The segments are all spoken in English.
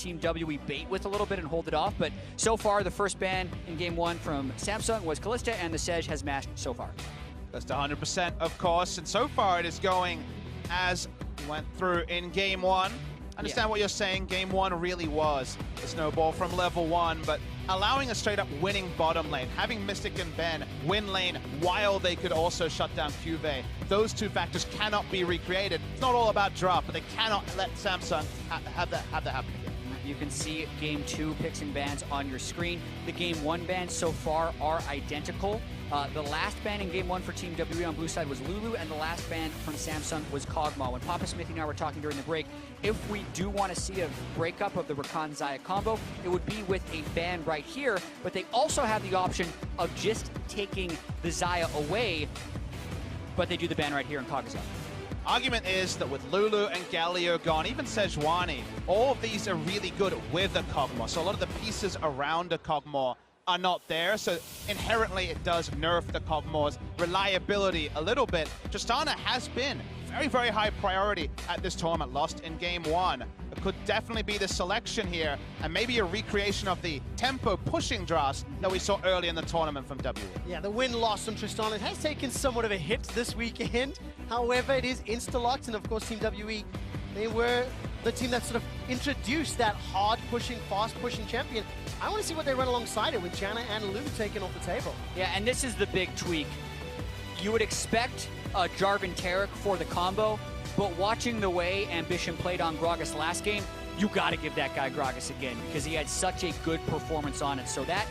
Team WE bait with a little bit and hold it off. But so far, the first ban in game 1 from Samsung was Kalista, and the SSG has mashed so far. That's 100%, of course, and so far it is going as went through in game 1. Understand what you're saying. Game 1 really was a snowball from level 1, but allowing a straight-up winning bottom lane, having Mystic and Ben win lane while they could also shut down QV, those two factors cannot be recreated. It's not all about draft, but they cannot let Samsung have that happen again. You can see game 2 picks and bans on your screen. The game 1 bans so far are identical. The last ban in game 1 for Team WE on blue side was Lulu, and the last ban from Samsung was Kog'Maw. When Papa Smithy and I were talking during the break, if we do want to see a breakup of the Rakan Xayah combo, it would be with a ban right here, but they also have the option of just taking the Xayah away, but they do the ban right here in Kog'Maw. Argument is that with Lulu and Galio gone, even Sejuani, all of these are really good with a Kog'Maw. So a lot of the pieces around a Kog'Maw are not there, so inherently it does nerf the Kog'Maw's reliability a little bit. Tristana has been very, very high priority at this tournament, lost in game 1. It could definitely be the selection here, and maybe a recreation of the tempo pushing drafts that we saw early in the tournament from WE. Yeah, the win-loss on Tristana has taken somewhat of a hit this weekend. However, it is insta-locked, and of course Team WE, they were the team that sort of introduced that hard-pushing, fast-pushing champion. I want to see what they run alongside it with Janna and Lulu taken off the table. Yeah, and this is the big tweak. You would expect Jarvan Taric for the combo, but watching the way Ambition played on Gragas last game, you got to give that guy Gragas again because he had such a good performance on it. So that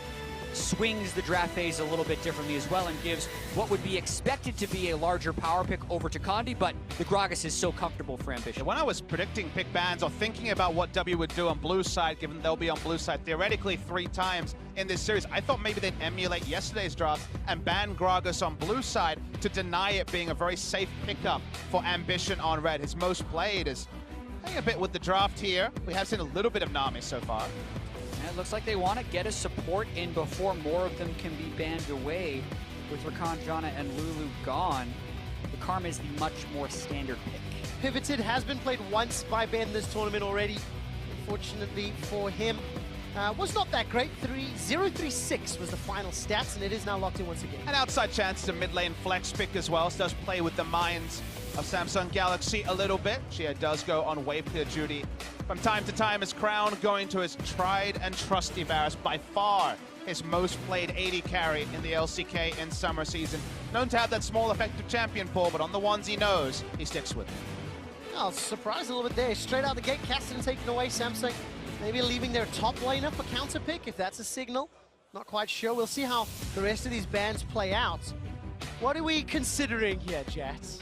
swings the draft phase a little bit differently as well and gives what would be expected to be a larger power pick over to Condi, but the Gragas is so comfortable for Ambition. When I was predicting pick bans or thinking about what W would do on blue side, given they'll be on blue side theoretically 3 times in this series, I thought maybe they'd emulate yesterday's draft and ban Gragas on blue side to deny it being a very safe pickup for Ambition on red. His most played is playing a bit with the draft here. We have seen a little bit of Nami so far. And it looks like they want to get a support in before more of them can be banned away. With Rakan, Janna, and Lulu gone, the Karma is the much more standard pick. Pivoted has been played once by Ben this tournament already. Unfortunately for him, was not that great. 0-3-6 was the final stats, and it is now locked in once again. An outside chance to mid lane flex pick as well. So does play with the minds of Samsung Galaxy a little bit. Shia does go on wave clear duty from time to time. His crown going to his tried and trusty Varus, by far his most played AD carry in the LCK in summer season. Known to have that small effective champion pool, but on the ones he knows, he sticks with it. I was surprised a little bit there. Straight out the gate, Cassidy taking away Samsung. Maybe leaving their top laner for counter pick, if that's a signal. Not quite sure. We'll see how the rest of these bans play out. What are we considering here, Jats?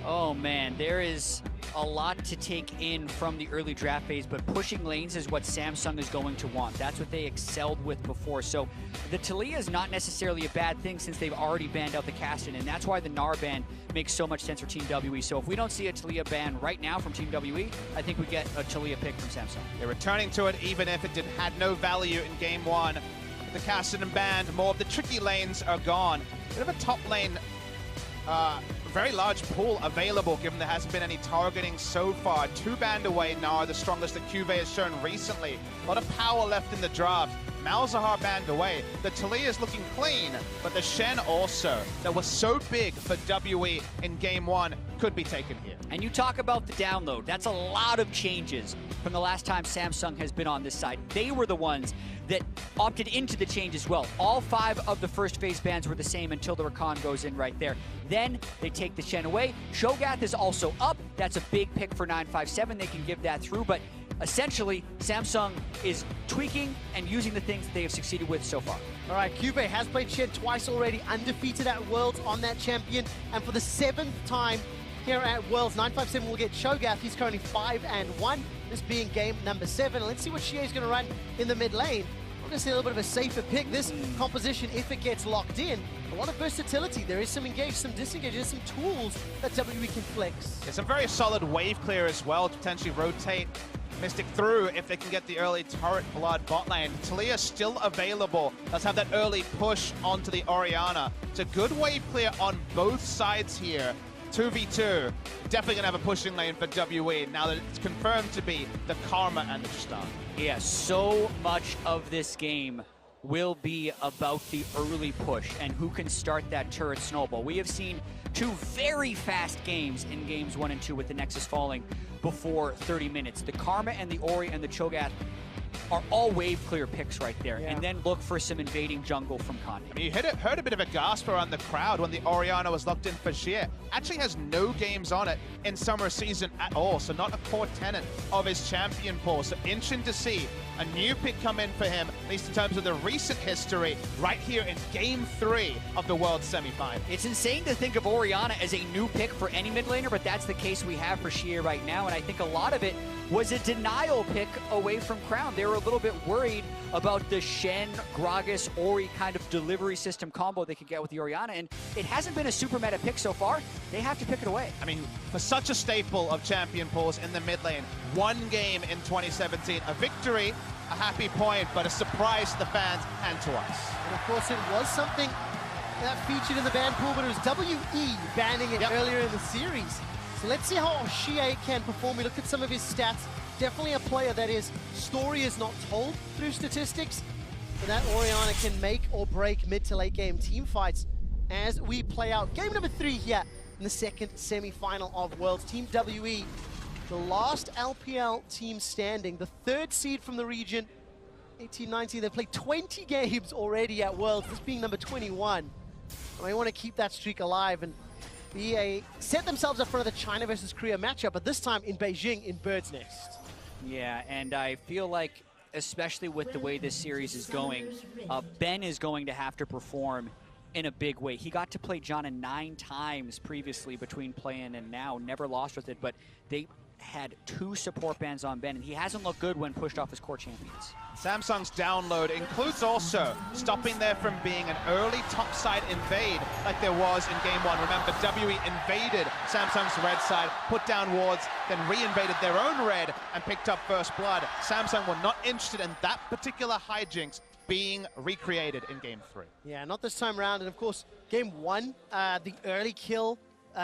Oh man, there is a lot to take in from the early draft phase, but pushing lanes is what Samsung is going to want. That's what they excelled with before. So the Taliyah is not necessarily a bad thing since they've already banned out the Caston, and that's why the Gnar ban makes so much sense for Team WE. So if we don't see a Taliyah ban right now from Team WE, I think we get a Taliyah pick from Samsung. They're returning to it even if it had no value in game 1. The Caston banned, more of the tricky lanes are gone. Bit of a top lane very large pool available, given there hasn't been any targeting so far. 2 banned away, Gnar, the strongest that QV has shown recently. A lot of power left in the draft. Malzahar banned away. The Taliyah is looking clean, but the Shen also, that was so big for WE in game 1, could be taken here. And you talk about the download. That's a lot of changes from the last time Samsung has been on this side. They were the ones that opted into the change as well. All 5 of the first phase bans were the same until the Rakan goes in right there. Then they take the Shen away. Shogath is also up. That's a big pick for 957. They can give that through, but essentially, Samsung is tweaking and using the things that they have succeeded with so far. All right, QV has played Shen twice already, undefeated at Worlds on that champion, and for the 7th time here at Worlds, 957 will get Shogath. He's currently 5-1, this being game number 7. Let's see what Shea is going to run in the mid lane. We're going to see a little bit of a safer pick. This composition, if it gets locked in, a lot of versatility. There is some engage, some disengage, there's some tools that WE can flex. It's a very solid wave clear as well to potentially rotate Mystic through if they can get the early turret blood bot lane. Taliyah still available. Let's have that early push onto the Orianna. It's a good wave clear on both sides here. 2v2. Definitely going to have a pushing lane for WE now that it's confirmed to be the Karma and the Star. Yeah, so much of this game will be about the early push and who can start that turret snowball. We have seen two very fast games in games 1 and 2 with the Nexus falling before 30 minutes. The Karma and the Ori and the Cho'Gath are all wave clear picks right there. Yeah. And then look for some invading jungle from Condi. I mean, you heard a bit of a gasp around the crowd when the Orianna was locked in for Xie. Actually has no games on it in summer season at all, so not a core tenet of his champion pool. So interesting to see a new pick come in for him, at least in terms of the recent history, right here in Game 3 of the World Semi-Final. It's insane to think of Orianna as a new pick for any mid laner, but that's the case we have for Xie right now, and I think a lot of it was a denial pick away from Crown. They were a little bit worried about the Shen, Gragas, Ori kind of delivery system combo they could get with the Orianna, and it hasn't been a super meta pick so far. They have to pick it away. I mean, for such a staple of champion pools in the mid lane, one game in 2017, a victory, a happy point, but a surprise to the fans and to us. And of course, it was something that featured in the ban pool, but it was WE banning it earlier in the series. So let's see how Xie can perform. We look at some of his stats. Definitely a player that his story is not told through statistics, but that Orianna can make or break mid to late game team fights as we play out game number 3 here in the second semi-final of Worlds. Team WE, the last LPL team standing, the 3rd seed from the region, 18-19. They've played 20 games already at Worlds, this being number 21. And they want to keep that streak alive and set themselves up for another China versus Korea matchup, but this time in Beijing in Bird's Nest. Yeah, and I feel like, especially with the way this series is going, Ben is going to have to perform in a big way. He got to play Janna 9 times previously between playing and now, never lost with it, but they had 2 support bans on Ben, and he hasn't looked good when pushed off his core champions. Samsung's download includes also stopping there from being an early topside invade like there was in Game 1. Remember, WE invaded Samsung's red side, put down wards, then re-invaded their own red and picked up first blood. Samsung were not interested in that particular hijinks being recreated in Game 3. Yeah, not this time around. And of course, Game 1, the early kill,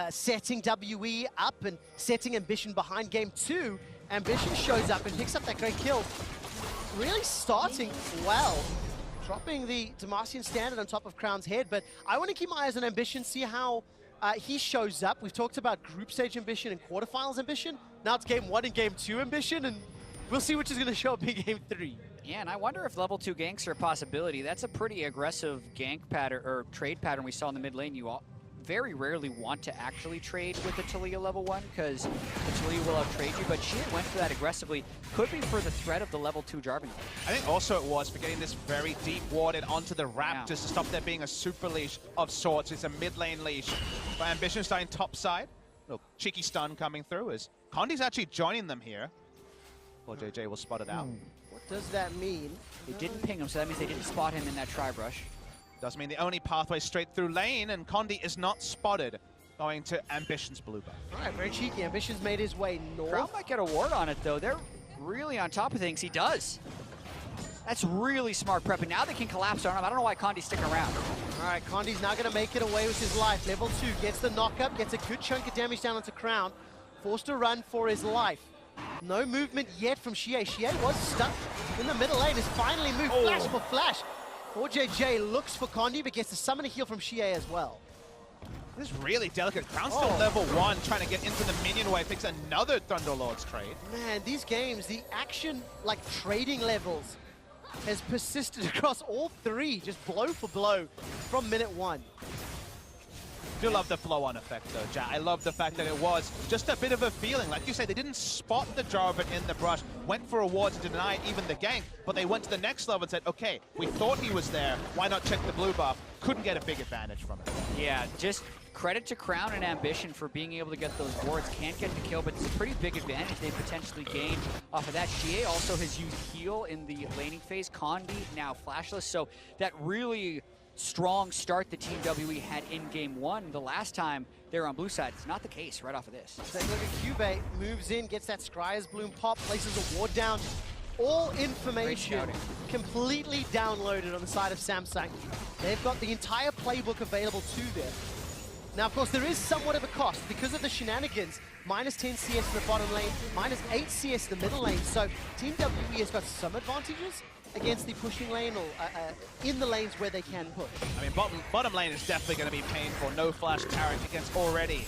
setting WE up and setting Ambition behind. Game 2, Ambition shows up and picks up that great kill. Really starting well, dropping the Demacian standard on top of Crown's head, but I want to keep my eyes on Ambition, see how he shows up. We've talked about group stage Ambition and quarterfinals Ambition. Now it's Game 1 and Game 2 Ambition, and we'll see which is going to show up in Game 3. Yeah, and I wonder if level 2 ganks are a possibility. That's a pretty aggressive gank pattern, or trade pattern we saw in the mid lane. You all very rarely want to actually trade with the Taliyah level 1 because the Taliyah will out-trade you, but she went for that aggressively. Could be for the threat of the level 2 Jarvan. I think also it was for getting this very deep warded onto the Raptors to stop there being a super leash of sorts. It's a mid lane leash. But Ambition starting top side. Little cheeky stun coming through as Condi's actually joining them here. Well, JJ will spot it out. What does that mean? They didn't ping him, so that means they didn't spot him in that tri-brush. Does mean the only pathway straight through lane, and Condi is not spotted going to Ambition's blue buff. All right, very cheeky. Ambition's made his way north. Crown might get a ward on it, though. They're really on top of things. He does. That's really smart prep, and now they can collapse on him. I don't know why Condi's sticking around. All right, Condi's now going to make it away with his life. Level 2 gets the knock-up, gets a good chunk of damage down onto Crown. Forced to run for his life. No movement yet from Xie. Xie was stuck in the middle lane, has finally moved flash for flash. 4JJ looks for Condi, but gets to summon a heal from Xie as well. This is really delicate. Crown's still level 1, trying to get into the minion wave. Takes another Thunderlord's trade. Man, these games, the action, like trading levels, has persisted across all 3, just blow for blow from minute 1. I do love the flow-on effect, though, Jack. I love the fact that it was just a bit of a feeling. Like you say, they didn't spot the Jarvan in the brush, went for a ward to deny even the gank, but they went to the next level and said, okay, we thought he was there. Why not check the blue buff? Couldn't get a big advantage from it. Yeah, just credit to Crown and Ambition for being able to get those wards. Can't get the kill, but it's a pretty big advantage they potentially gained off of that. Xie also has used heal in the laning phase. Condi now flashless, so that really strong start the Team WE had in Game 1 the last time they were on blue side. It's not the case right off of this. Take a look at Cube, moves in, gets that Scryer's Bloom pop, places a ward down. All information completely downloaded on the side of Samsung. They've got the entire playbook available to them. Now, of course, there is somewhat of a cost because of the shenanigans. Minus 10 CS in the bottom lane, minus 8 CS in the middle lane. So Team WE has got some advantages against the pushing lane or in the lanes where they can push. I mean, bottom lane is definitely going to be painful. No flash turret against already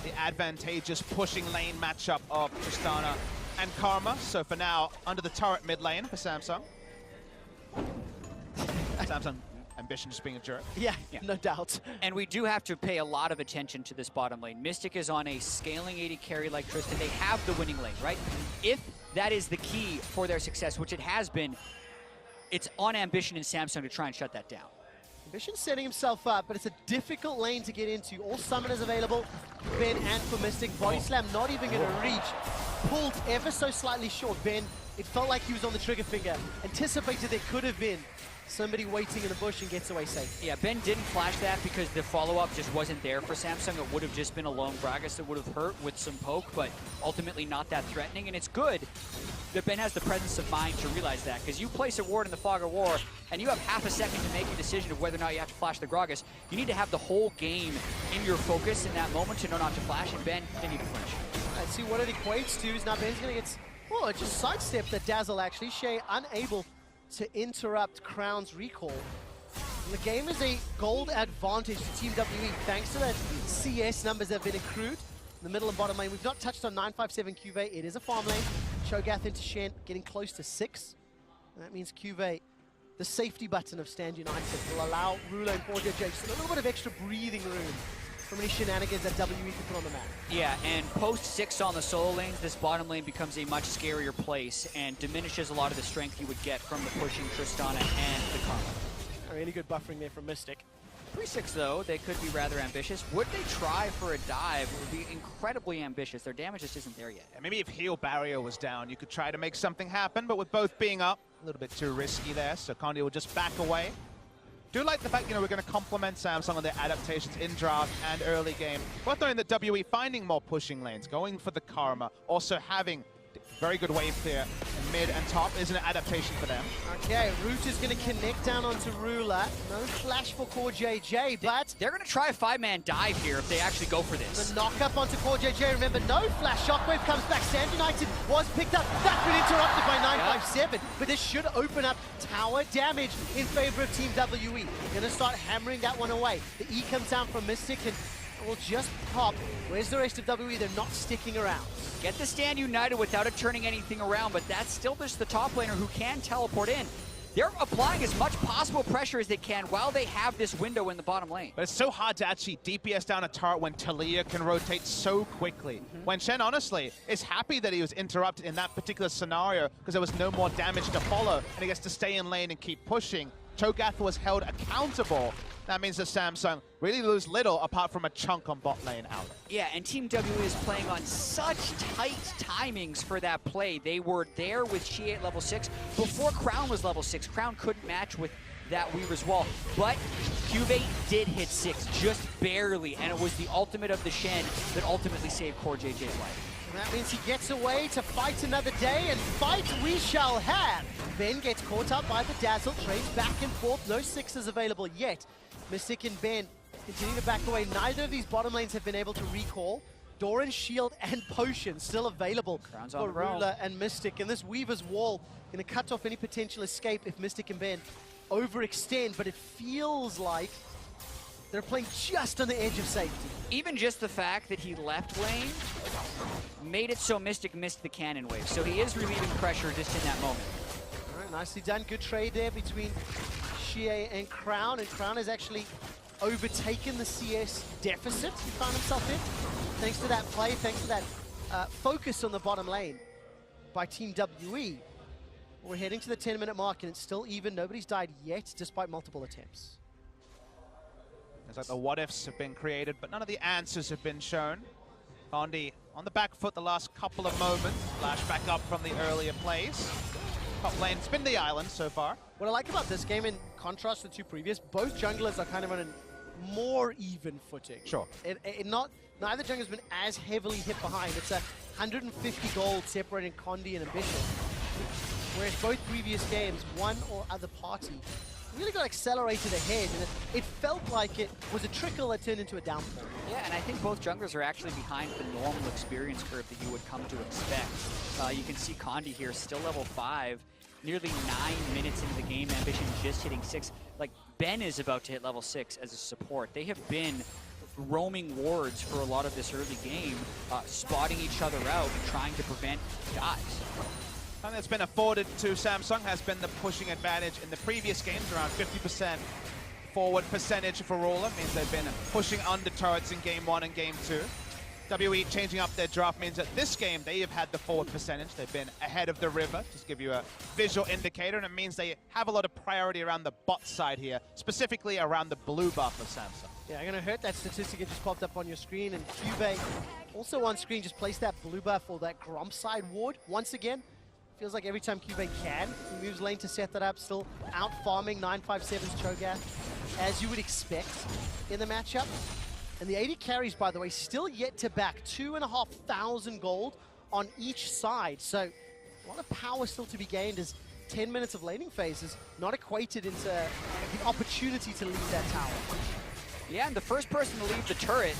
the advantageous pushing lane matchup of Tristana and Karma. So for now, under the turret mid lane for Samsung. Samsung ambition just being a jerk. Yeah, no doubt. And we do have to pay a lot of attention to this bottom lane. Mystic is on a scaling 80 carry like Tristan. They have the winning lane, right? If that is the key for their success, which it has been, it's on Ambition and Samsung to try and shut that down. Ambition's setting himself up, but it's a difficult lane to get into. All summoners available, Ben and for Mystic. Body slam not even going to reach. Pulled ever so slightly short. Ben, it felt like he was on the trigger finger. Anticipated there could have been somebody waiting in the bush and gets away safe. Yeah, Ben didn't flash that because the follow-up just wasn't there for Samsung. It would have just been a lone Gragas that would have hurt with some poke, but ultimately not that threatening. And it's good that Ben has the presence of mind to realize that, because you place a ward in the Fog of War, and you have half a second to make a decision of whether or not you have to flash the Gragas. You need to have the whole game in your focus in that moment to know not to flash, and Ben didn't even flinch. Let's see what it equates to. Now Ben's going to get... Oh, just sidestepped the Dazzle, actually. Shay unable to interrupt Crown's recall. And the game is a gold advantage to Team WE thanks to the CS numbers that have been accrued in the middle and bottom lane. We've not touched on 957 Cuvée. It is a farm lane. Cho'Gath into Shen getting close to 6. And that means Cuvée, the safety button of Stand United, will allow Rulo and KoreJJ just a little bit of extra breathing room from any shenanigans that WE can put on the map. Yeah, and post 6 on the solo lanes, this bottom lane becomes a much scarier place and diminishes a lot of the strength you would get from the pushing Tristana and the Karma. A really good buffering there from Mystic. 3-6 though, they could be rather ambitious. Would they try for a dive? It would be incredibly ambitious. Their damage just isn't there yet. Yeah, maybe if heal barrier was down, you could try to make something happen, but with both being up, a little bit too risky there, so Condi will just back away. Do like the fact, we're going to compliment Samsung on their adaptations in draft and early game. Worth noting that WE finding more pushing lanes, going for the Karma, also having very good wave clear in mid and top is an adaptation for them. Okay, Root is going to connect down onto Ruler. No flash for KoreJJ, but they're going to try a 5-man dive here if they actually go for this. the knock up onto KoreJJ. Remember, no flash. Shockwave comes back. Stand United was picked up. That's been interrupted by 957, but this should open up tower damage in favor of Team WE. Going to start hammering that one away. The E comes down from Mystic and will just pop. Where's the rest of WE? They're not sticking around. Get the Stand United without it turning anything around, but that's still just the top laner who can teleport in. They're applying as much possible pressure as they can while they have this window in the bottom lane. But it's so hard to actually DPS down a turret when Talia can rotate so quickly. When Shen, honestly, is happy that he was interrupted in that particular scenario because there was no more damage to follow, and he gets to stay in lane and keep pushing. Cho'Gath was held accountable. That means that Samsung really lose little apart from a chunk on bot lane out. Yeah, and Team WE is playing on such tight timings for that play. They were there with She at level 6 before Crown was level 6. Crown couldn't match with that Weaver's Wall, but Cuvée did hit 6, just barely, and it was the ultimate of the Shen that ultimately saved KoreJJ's life. And that means he gets away to fight another day, and fight we shall have. Ben gets caught up by the Dazzle, trades back and forth, no 6s available yet. Mystic and Ben continue to back away. Neither of these bottom lanes have been able to recall. Doran's shield and potion still available for Ruler and Mystic. And this Weaver's Wall going to cut off any potential escape if Mystic and Ben overextend. But it feels like they're playing just on the edge of safety. Even just the fact that he left lane made it so Mystic missed the cannon wave. So he is relieving pressure just in that moment. All right, nicely done. Good trade there between Xie and Crown has actually overtaken the CS deficit he found himself in. Thanks to that play, thanks to that focus on the bottom lane by Team WE. We're heading to the 10-minute mark and it's still even. Nobody's died yet, despite multiple attempts. It's like the what-ifs have been created, but none of the answers have been shown. Condi on the back foot the last couple of moments. Flash back up from the earlier plays. Top lane, spin the island so far. What I like about this game, in contrast to the two previous, both junglers are kind of on a more even footing. Sure. Neither jungler's been as heavily hit behind. It's a 150 gold separating Condi and Ambition. Whereas both previous games, one or other party really got accelerated ahead, and it felt like it was a trickle that turned into a downfall. Yeah, and I think both junglers are actually behind the normal experience curve that you would come to expect. You can see Condi here, still level 5, nearly 9 minutes into the game. Ambition just hitting 6. Like, Ben is about to hit level 6 as a support. They have been roaming wards for a lot of this early game, spotting each other out and trying to prevent dives. And that's been afforded to Samsung has been the pushing advantage in the previous games, around 50% forward percentage for Ruler. Means they've been pushing under turrets in game 1 and game 2. WE changing up their draft means that this game they have had the forward percentage. They've been ahead of the river, just to give you a visual indicator, and it means they have a lot of priority around the bot side here, specifically around the blue buff of Samsung. Yeah, I'm going to hurt that statistic that just popped up on your screen, and Cube also on screen just placed that blue buff or that Gromp side ward once again. Feels like every time Cube can, he moves lane to set that up, still out farming 957's Cho'Gath, as you would expect in the matchup. And the 80 carries, by the way, still yet to back 2,500 gold on each side. So a lot of power still to be gained as 10 minutes of laning phase is not equated into the opportunity to leave that tower. Yeah, and the first person to leave the turret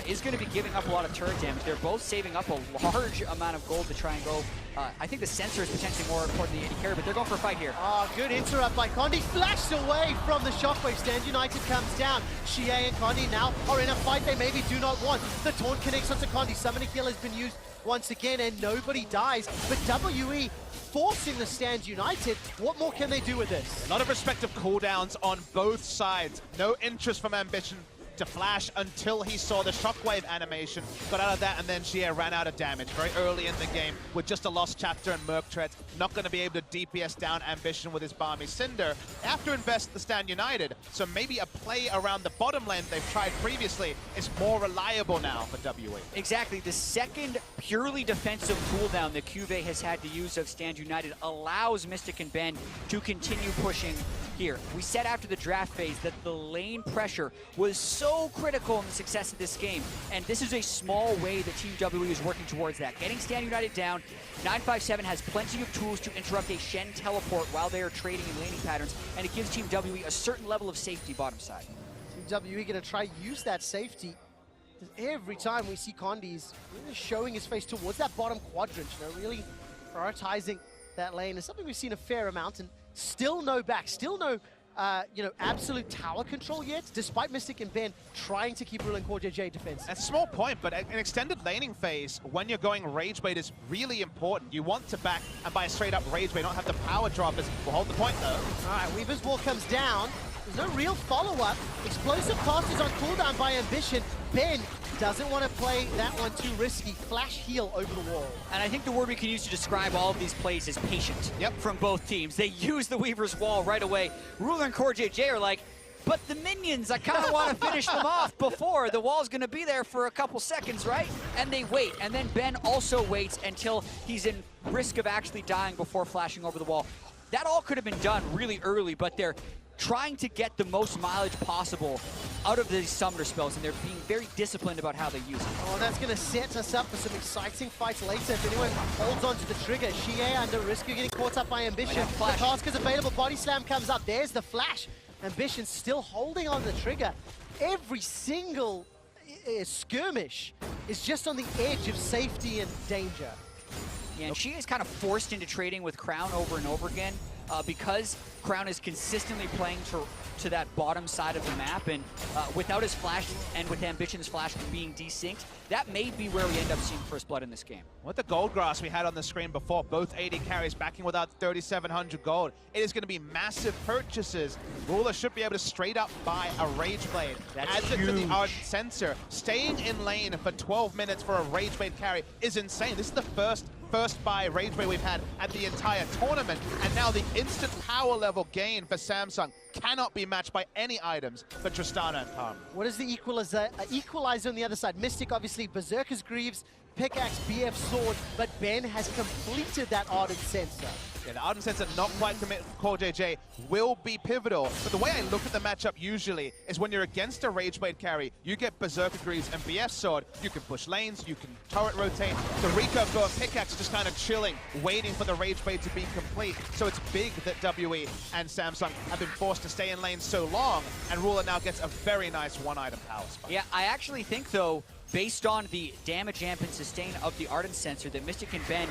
is going to be giving up a lot of turret damage. They're both saving up a large amount of gold to try and go. I think the sensor is potentially more important than the 80 carry, but they're going for a fight here. Oh, good interrupt by Condi. Flashed away from the shockwave. Stand United comes down. Shie and Condi now are in a fight they maybe do not want. The taunt connects onto Condi. Summoning kill has been used once again, and nobody dies. But WE forcing the Stand United. What more can they do with this? A lot of respective cooldowns on both sides. No interest from Ambition to flash until he saw the shockwave animation. Got out of that, and then Shie ran out of damage very early in the game with just a lost chapter and Merc Treads. Not going to be able to DPS down Ambition with his Balmy Cinder. They have to invest the Stand United, so maybe a play around the bottom lane they've tried previously is more reliable now for WE. Exactly. The second purely defensive cooldown that Cube has had to use of Stand United allows Mystic and Ben to continue pushing here. We said after the draft phase that the lane pressure was so critical in the success of this game, and this is a small way that Team WE is working towards that. Getting Stand United down, 957 has plenty of tools to interrupt a Shen teleport while they are trading in laning patterns, and it gives Team WE a certain level of safety bottom side. Team WE going to try use that safety. Every time we see Condi's really showing his face towards that bottom quadrant, you know, really prioritizing that lane is something we've seen a fair amount, and still no back, still no absolute tower control yet, despite Mystic and Ben trying to keep ruling Core JJ defense. That's a small point, but an extended laning phase, when you're going Rage Bait, is really important. You want to back and buy a straight up Rage Bait, not have the power droppers. We'll hold the point though. All right, Weaver's Wall comes down. There's no real follow-up. Explosive cast is on cooldown by Ambition. Ben doesn't want to play that one too risky. Flash heal over the wall. And I think the word we can use to describe all of these plays is patient. Yep. From both teams. They use the Weaver's Wall right away. Ruler and Core JJ are like, but the minions, I kind of want to finish them off before. The wall's going to be there for a couple seconds, right? And they wait. And then Ben also waits until he's in risk of actually dying before flashing over the wall. That all could have been done really early, but they're trying to get the most mileage possible out of these summoner spells, and they're being very disciplined about how they use it. Oh, that's going to set us up for some exciting fights later. If anyone holds on to the trigger, Shie under risk of getting caught up by Ambition. The task is available, Body Slam comes up, there's the flash. Ambition still holding on the trigger. Every single skirmish is just on the edge of safety and danger. Yeah, and Shie is kind of forced into trading with Crown over and over again because Crown is consistently playing to that bottom side of the map, and without his flash and with Ambition's flash being desynced, that may be where we end up seeing first blood in this game. With the gold grass we had on the screen before, both 80 carries backing without 3,700 gold, it is going to be massive purchases. Ruler should be able to straight up buy a Rage Blade. Adds it to the Ardent Sensor. Staying in lane for 12 minutes for a Rage Blade carry is insane. This is the first buy Rage Blade we've had at the entire tournament, and now the instant power level gain for Samsung cannot be matched by any items for Tristana and Karma. What is the equalizer on the other side? Mystic, obviously, Berserker's Greaves, pickaxe, BF sword, but Ben has completed that Ardent Sensor. Yeah, the Ardent Sensor not quite committed from Core JJ will be pivotal. But the way I look at the matchup usually is when you're against a Rageblade carry, you get Berserker Greaves and BF Sword, you can push lanes, you can turret rotate. The recurve go and pickaxe just kind of chilling, waiting for the Rageblade to be complete. So it's big that WE and Samsung have been forced to stay in lane so long, and Ruler now gets a very nice one-item power spike. Yeah, I actually think, though, based on the damage amp and sustain of the Ardent Sensor, that Mystic and Ben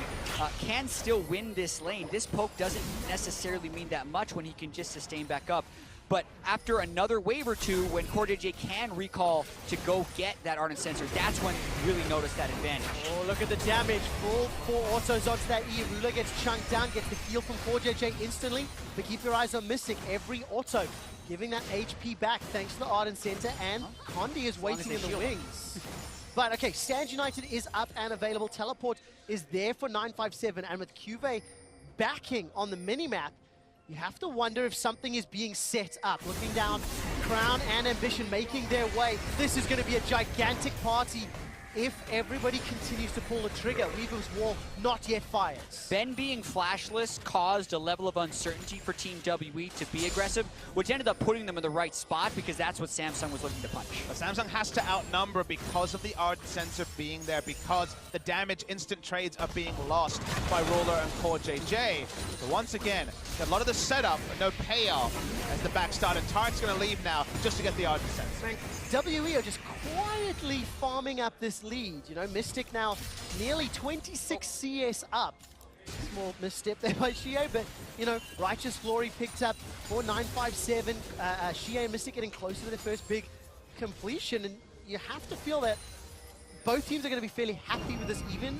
can still win this lane. This poke doesn't necessarily mean that much when he can just sustain back up. But after another wave or two, when Core JJ can recall to go get that Ardent Sensor, that's when you really notice that advantage. Oh, look at the damage. Full 4 autos onto that E. Ruler gets chunked down, gets the heal from Core JJ instantly. But keep your eyes on Mystic. Every auto giving that HP back thanks to the Ardent Sensor, and Condi is waiting in the wings. But okay, Stand United is up and available. Teleport is there for 957, and with Cuvée backing on the minimap, you have to wonder if something is being set up. Looking down, Crown and Ambition making their way. This is going to be a gigantic party if everybody continues to pull the trigger. Weaver's Wall not yet fires. Ben being flashless caused a level of uncertainty for Team WE to be aggressive, which ended up putting them in the right spot because that's what Samsung was looking to punch. But Samsung has to outnumber because of the Ardent Sensor being there, because the damage instant trades are being lost by Ruler and Core JJ. So once again, a lot of the setup, but no payoff as the back start, and Tarek's going to leave now just to get the Ardent Sensor. WE are just quietly farming up this lead. You know, Mystic now nearly 26 CS up. Small misstep there by Shie, but, you know, Righteous Glory picked up for 957. Shie and Mystic getting closer to their first big completion, and you have to feel that both teams are going to be fairly happy with this even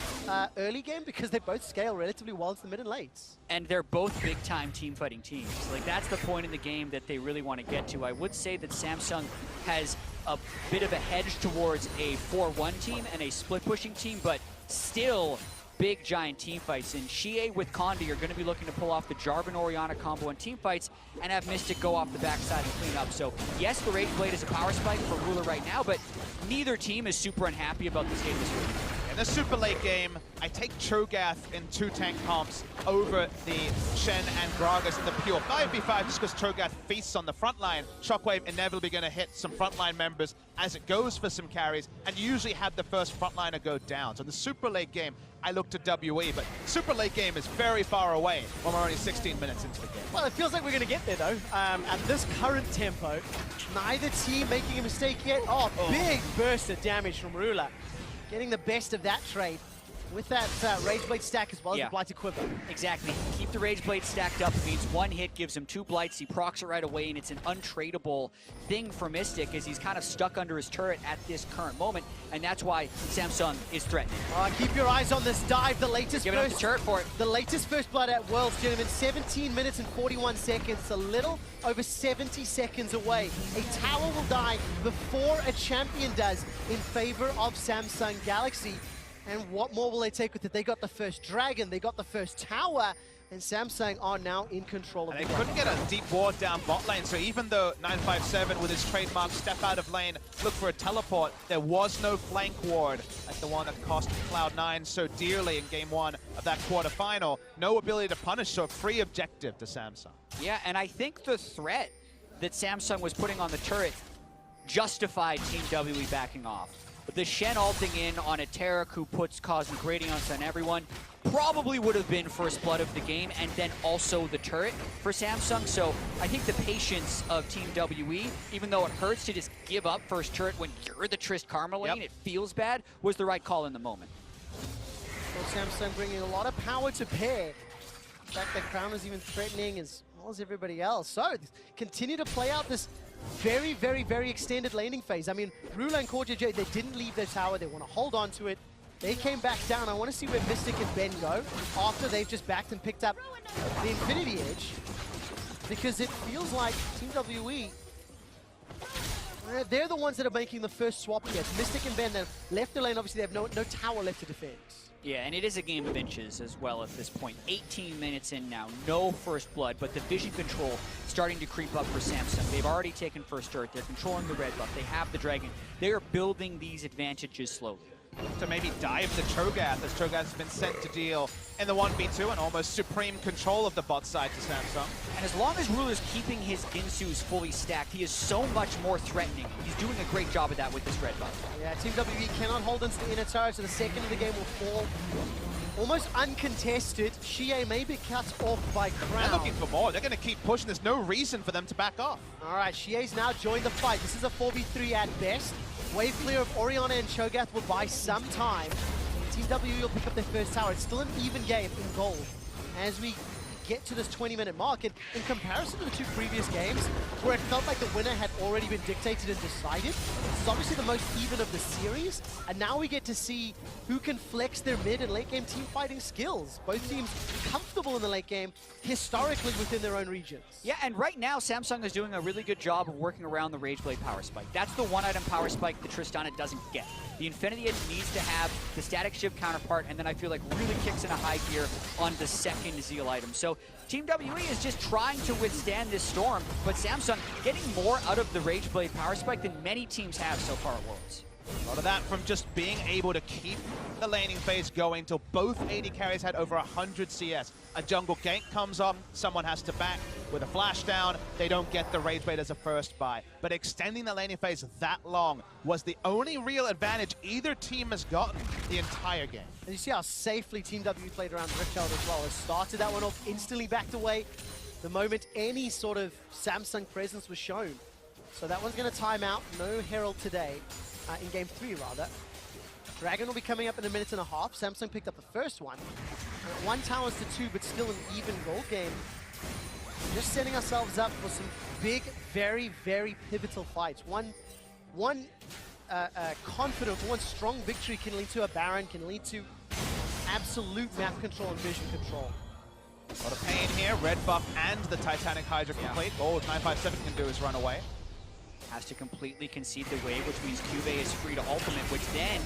early game because they both scale relatively well into the mid and lates. And they're both big-time team-fighting teams. Like, that's the point in the game that they really want to get to. I would say that Samsung has a bit of a hedge towards a 4-1 team and a split-pushing team, but still big, giant team fights. And Shie with Condi are going to be looking to pull off the Jarvan-Orianna combo in team fights and have Mystic go off the backside and clean up. So, yes, the Rage Blade is a power spike for Ruler right now, but neither team is super unhappy about this game this week. In the super late game, I take Cho'Gath in 2 tank comps over the Shen and Gragas in the pure 5v5 just because Cho'Gath feasts on the front line. Shockwave inevitably going to hit some frontline members as it goes for some carries, and usually have the first frontliner go down. So in the super late game, I look to WE, but super late game is very far away when we're only 16 minutes into the game. Well, it feels like we're going to get there, though. At this current tempo, neither team making a mistake yet. Oh, big burst of damage from Ruler. Getting the best of that trade with that Rage Blade stack as well as the Blighted Quiver. Exactly. Keep the Rage Blade stacked up. It means one hit gives him 2 blights. He procs it right away, and it's an untradeable thing for Mystic as he's kind of stuck under his turret at this current moment, and that's why Samsung is threatening. Keep your eyes on this dive. The latest Giving up the turret for it. The latest first blood at Worlds, gentlemen. 17 minutes and 41 seconds. A little over 70 seconds away. A tower will die before a champion does in favor of Samsung Galaxy. And what more will they take with it? They got the first dragon, they got the first tower, and Samsung are now in control of and the they couldn't get a deep ward down bot lane, so even though 957 with his trademark step out of lane, look for a teleport, there was no flank ward like the one that cost Cloud9 so dearly in game 1 of that quarterfinal. No ability to punish, so a free objective to Samsung. Yeah, and I think the threat that Samsung was putting on the turret justified Team WE backing off. But the Shen ulting in on a Taric who puts Cosmic Radiance on everyone probably would have been first blood of the game, and then also the turret for Samsung. So I think the patience of Team WE, even though it hurts to just give up first turret when you're the Trist Karma lane, it feels bad, was the right call in the moment. Well, Samsung bringing a lot of power to bear. The fact that Crown is even threatening as well as everybody else. So continue to play out this very, very, very extended laning phase. I mean, Ruler and Core JJ, they didn't leave their tower. They want to hold on to it. They came back down. I want to see where Mystic and Ben go after they've just backed and picked up the Infinity Edge, because it feels like Team WE, they're the ones that are making the first swap here. Mystic and Ben, they've left the lane. Obviously, they have no tower left to defend. Yeah, and it is a game of inches as well at this point. 18 minutes in now, no first blood, but the vision control starting to creep up for Samsung. They've already taken first turret, they're controlling the red buff, they have the dragon. They are building these advantages slowly. to maybe dive the Cho'Gath, as Cho'Gath has been sent to deal in the 1v2 and almost supreme control of the bot side to Samsung. And as long as Ruler's keeping his Ginsus fully stacked, he is so much more threatening. He's doing a great job of that with this red buff. Yeah, Team WE cannot hold into the inner turret, so the second of the game will fall almost uncontested. Xie may be cut off by Crown. They're looking for more. They're going to keep pushing. There's no reason for them to back off. All right, Xie's now joined the fight. This is a 4v3 at best. Wave clear of Orianna and Cho'Gath will buy some time. Team WE will pick up their first tower. It's still an even game in gold as we get to this 20-minute mark. And in comparison to the two previous games, where it felt like the winner had already been dictated and decided, this is obviously the most even of the series. And now we get to see who can flex their mid and late game team fighting skills. Both teams comfortable in the late game, historically within their own regions. Yeah, and right now, Samsung is doing a really good job of working around the Rageblade power spike. That's the one-item power spike that Tristana doesn't get. The Infinity Edge needs to have the static shiv counterpart, and then I feel like really kicks in a high gear on the second Zeal item. So Team WE is just trying to withstand this storm, but Samsung getting more out of the Rageblade power spike than many teams have so far at Worlds. A lot of that from just being able to keep the laning phase going till both AD carries had over 100 CS. A jungle gank comes up, someone has to back with a flash down. They don't get the Rageblade as a first buy. But extending the laning phase that long was the only real advantage either team has gotten the entire game. And you see how safely Team WE played around Riftchild as well. It started that one off, instantly backed away the moment any sort of Samsung presence was shown. So that one's going to time out. No Herald today. In game 3, rather. Dragon will be coming up in a minute and a half. Samsung picked up the first one. 1 towers to 2, but still an even gold game. Just setting ourselves up for some big, very, very pivotal fights. One confident, one strong victory can lead to a Baron, can lead to absolute map control and vision control. A lot of pain here. Red buff and the Titanic Hydra complete. All 957 can do is run away. Has to completely concede the wave, which means Cuvée is free to ultimate, which then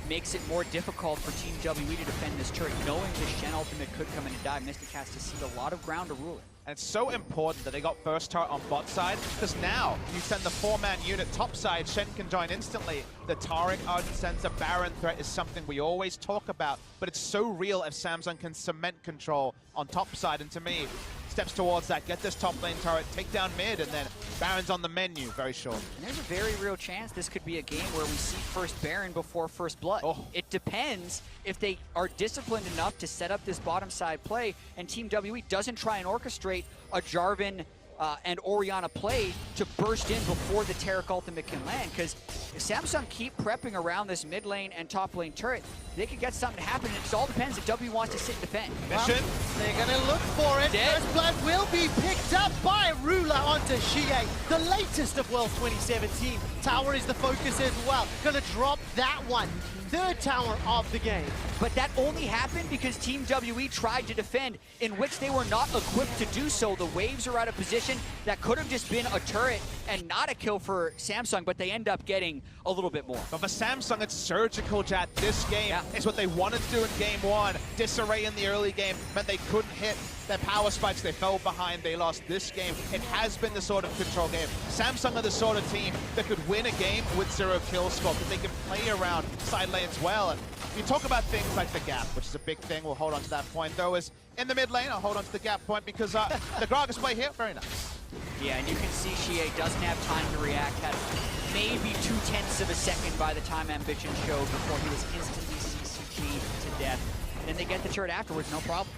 makes it more difficult for Team WE to defend this turret, knowing the Shen ultimate could come in and die. Mystic has to cede a lot of ground to rule it. And it's so important that they got first turret on bot side, because now you send the 4-man unit top side, Shen can join instantly. The Taric Ardent Sensor Baron threat is something we always talk about, but it's so real if Samsung can cement control on top side, and to me, steps towards that, get this top lane turret, take down mid, and then Baron's on the menu very short. And there's a very real chance this could be a game where we see first Baron before first blood. Oh. It depends if they are disciplined enough to set up this bottom side play, and Team WE doesn't try and orchestrate a Jarvan and Orianna play to burst in before the Taric ultimate can land, because if Samsung keep prepping around this mid lane and top lane turret, they could get something to happen. It just all depends if W wants to sit and defend. Mission. They're going to look for it. Dead. First blood will be picked up by Ruler onto Xie, the latest of Worlds 2017. Tower is the focus as well. Going to drop that one. Third tower of the game. But that only happened because Team WE tried to defend, in which they were not equipped to do so. The waves are out of position. That could have just been a turret and not a kill for Samsung, but they end up getting a little bit more. But for Samsung, it's surgical, Jat. This game is what they wanted to do in game 1. Disarray in the early game meant they couldn't hit their power spikes. They fell behind. They lost this game. It has been the sort of control game. Samsung are the sort of team that could win a game with 0 kill score, because they can play around side lanes well. And you talk about things like the gap, which is a big thing. We'll hold on to that point, though, is in the mid lane. I'll hold on to the gap point because the Gragas play here, very nice. Yeah, and you can see Xie doesn't have time to react. Had maybe 0.2 of a second by the time Ambition showed before he was instantly CCG'd to death. Then they get the turret afterwards, no problem.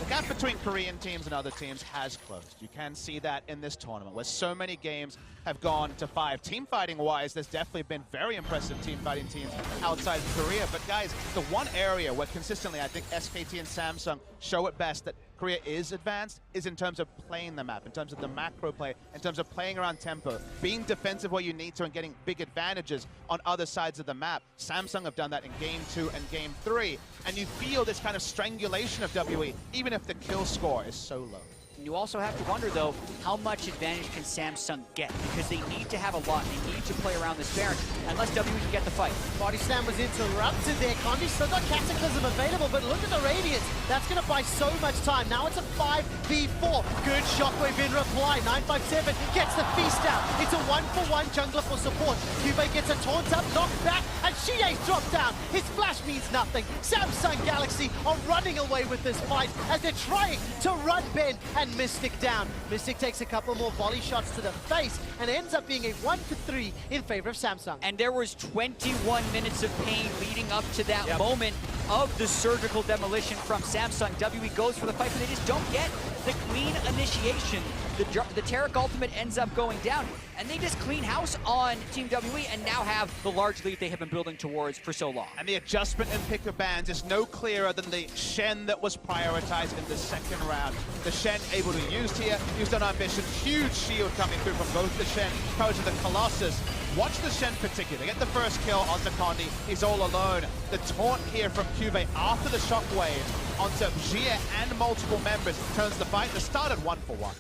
The gap between Korean teams and other teams has closed. You can see that in this tournament, where so many games have gone to 5. Team fighting wise, there's definitely been very impressive team fighting teams outside of Korea. But guys, the one area where consistently I think SKT and Samsung show it best that Korea is advanced is in terms of playing the map, in terms of the macro play, in terms of playing around tempo, being defensive where you need to, and getting big advantages on other sides of the map. Samsung have done that in game 2 and game 3, and you feel this kind of strangulation of WE, even if the kill score is so low. You also have to wonder, though, how much advantage can Samsung get? Because they need to have a lot. They need to play around this Baron, unless W can get the fight. Body slam was interrupted there. Condi still got Cataclysm available, but look at the Radiance. That's going to buy buy so much time. Now it's a 5v4. Good shockwave in reply. 957 gets the feast out. It's a 1-for-1 jungler for support. Cube gets a taunt up, knocked back, and Shie's dropped down. His flash means nothing. Samsung Galaxy are running away with this fight as they're trying to run Ben and Mystic down. Mystic takes a couple more volley shots to the face and ends up being a 1-for-3 in favor of Samsung. And there was 21 minutes of pain leading up to that moment of the surgical demolition from Samsung. WE goes for the fight, but they just don't get the clean initiation. The Taric ultimate ends up going down, and they just clean house on Team WE and now have the large lead they have been building towards for so long. And the adjustment in pick of bans is no clearer than the Shen that was prioritized in the second round. The Shen able to use here, used on Ambition, huge shield coming through from both the Shen, opposed to the Colossus. Watch the Shen particular, get the first kill onto Condi, he's all alone. The taunt here from Cube after the shockwave onto Jia and multiple members turns the fight that started 1-for-1.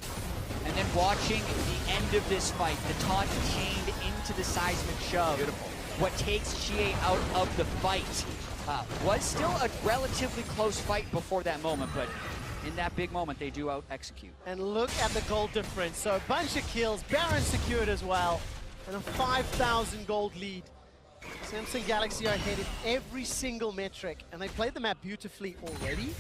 And then watching the end of this fight, the taunt chained into the seismic shove. Beautiful. What takes Xie out of the fight was still a relatively close fight before that moment, but in that big moment, they do out-execute. And look at the gold difference. So a bunch of kills, Baron secured as well, and a 5,000 gold lead. Samsung Galaxy are ahead in every single metric, and they played the map beautifully already.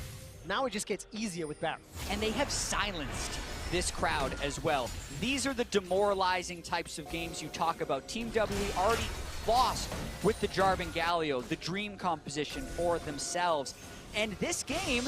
Now it just gets easier with Baron. And they have silenced this crowd as well. These are the demoralizing types of games you talk about. Team WE already lost with the Jarvan Galio, the dream composition for themselves. And this game,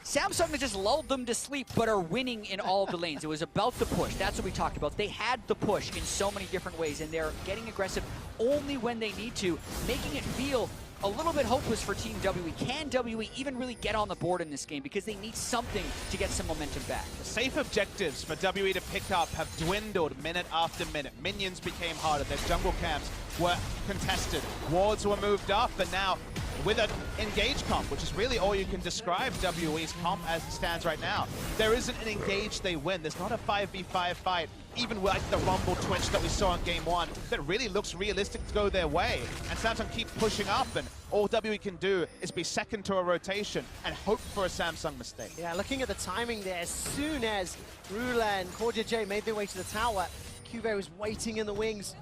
Samsung has just lulled them to sleep, but are winning in all of the lanes. It was about the push. That's what we talked about. They had the push in so many different ways, and they're getting aggressive only when they need to, making it feel a little bit hopeless for Team WE. Can WE even really get on the board in this game? Because they need something to get some momentum back. The safe objectives for WE to pick up have dwindled minute after minute. Minions became harder. Their jungle camps were contested. Wards were moved up, but now with an engage comp, which is really all you can describe WE's comp as it stands right now. There isn't an engage they win. There's not a 5v5 fight, even with like the Rumble Twitch that we saw in Game 1, that really looks realistic to go their way. And Samsung keep pushing up, and all WE can do is be second to a rotation and hope for a Samsung mistake. Yeah, looking at the timing there, as soon as Rula and Cordia J made their way to the tower, Cube was waiting in the wings,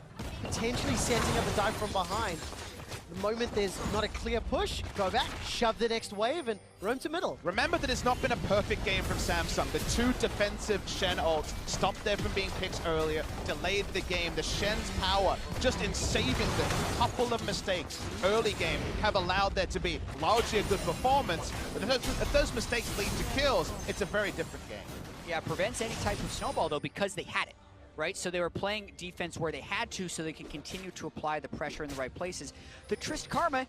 potentially setting up a dive from behind. The moment there's not a clear push, go back, shove the next wave, and roam to middle. Remember that it's not been a perfect game from Samsung. The two defensive Shen ults stopped them from being picked earlier, delayed the game. The Shen's power, just in saving the couple of mistakes early game, have allowed there to be largely a good performance. But if those mistakes lead to kills, it's a very different game. Yeah, it prevents any type of snowball, though, because they had it. Right, so they were playing defense where they had to, so they could continue to apply the pressure in the right places. The Trist Karma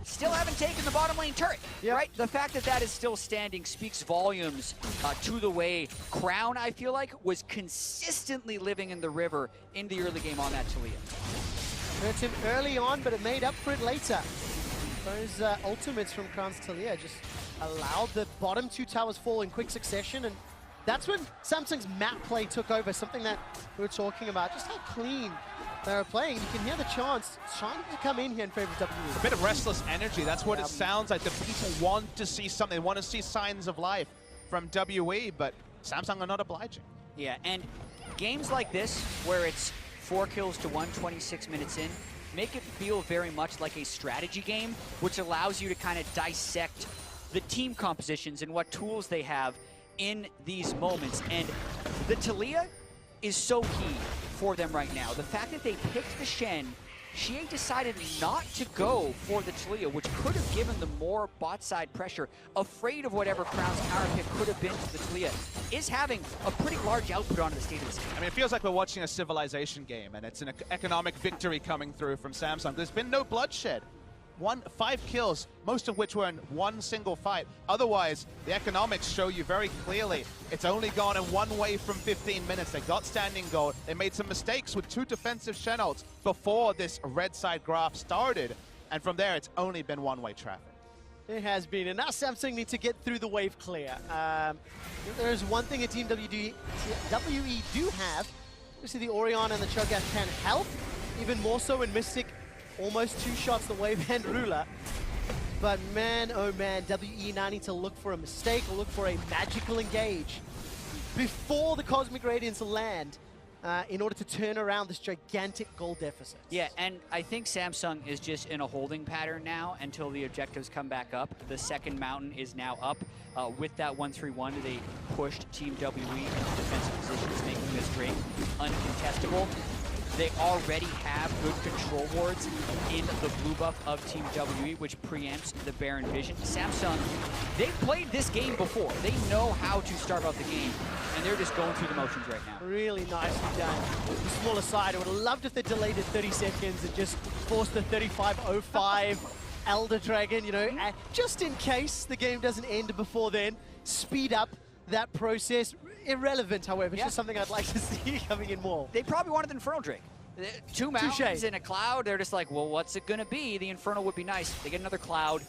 still haven't taken the bottom lane turret, right? The fact that that is still standing speaks volumes to the way Crown, I feel like, was consistently living in the river in the early game on that Taliyah. Hurt him early on, but it made up for it later. Those ultimates from Crown's Taliyah just allowed the bottom two towers fall in quick succession, and that's when Samsung's map play took over, something that we were talking about, just how clean they were playing. You can hear the chants trying to come in here in favor of WE. A bit of restless energy, that's what it sounds like. The people want to see something, they want to see signs of life from WE, but Samsung are not obliging. Yeah, and games like this, where it's 4 kills to 1, 26 minutes in, make it feel very much like a strategy game, which allows you to kind of dissect the team compositions and what tools they have in these moments. And the Taliyah is so key for them right now. The fact that they picked the Shen, Xie decided not to go for the Taliyah, which could have given them more bot side pressure, afraid of whatever Crown's counter pick could have been to the Taliyah, is having a pretty large output onto the state of this game. I mean, it feels like we're watching a Civilization game, and it's an economic victory coming through from Samsung. There's been no bloodshed. 5 kills, most of which were in one single fight. Otherwise, the economics show you very clearly it's only gone in one way from 15 minutes. They got standing gold. They made some mistakes with 2 defensive Shen ults before this red side graph started. And from there, it's only been one-way traffic. It has been, and now Samsung need to get through the wave clear. There's one thing a Team WE do have. Obviously, the Orion and the Cho'Gath can help, even more so in Mystic. Almost 2 shots the wave and Ruler. But man, oh man, WE now need to look for a mistake or look for a magical engage before the Cosmic Radiance land in order to turn around this gigantic goal deficit. Yeah, and I think Samsung is just in a holding pattern now until the objectives come back up. The second mountain is now up. With that 1-3-1, they pushed Team WE into defensive positions, making this ring uncontestable. They already have good control wards in the blue buff of Team WE, which preempts the Baron Vision. Samsung, they've played this game before. They know how to start out the game, and they're just going through the motions right now. Really nicely done. The smaller side, I would have loved if they delayed it 30 seconds and just forced the 35:05 Elder Dragon, you know, just in case the game doesn't end before then. Speed up that process. Irrelevant, however. It's just something I'd like to see coming in more. They probably wanted the Infernal Drake. Two mountains in a cloud, they're just like, well, what's it gonna be? The Infernal would be nice. They get another cloud.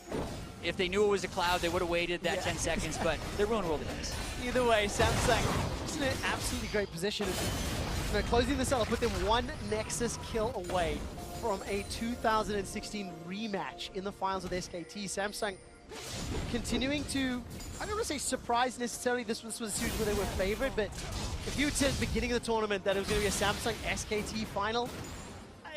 If they knew it was a cloud, they would have waited that 10 seconds, but they're willing to roll the dice. Either way, Samsung is in an absolutely great position. You know, closing this out will put them one Nexus kill away from a 2016 rematch in the finals with SKT. Samsung continuing to, I don't want to say surprise necessarily, this was a series where they were favored, but if you had said at the beginning of the tournament that it was going to be a Samsung SKT final,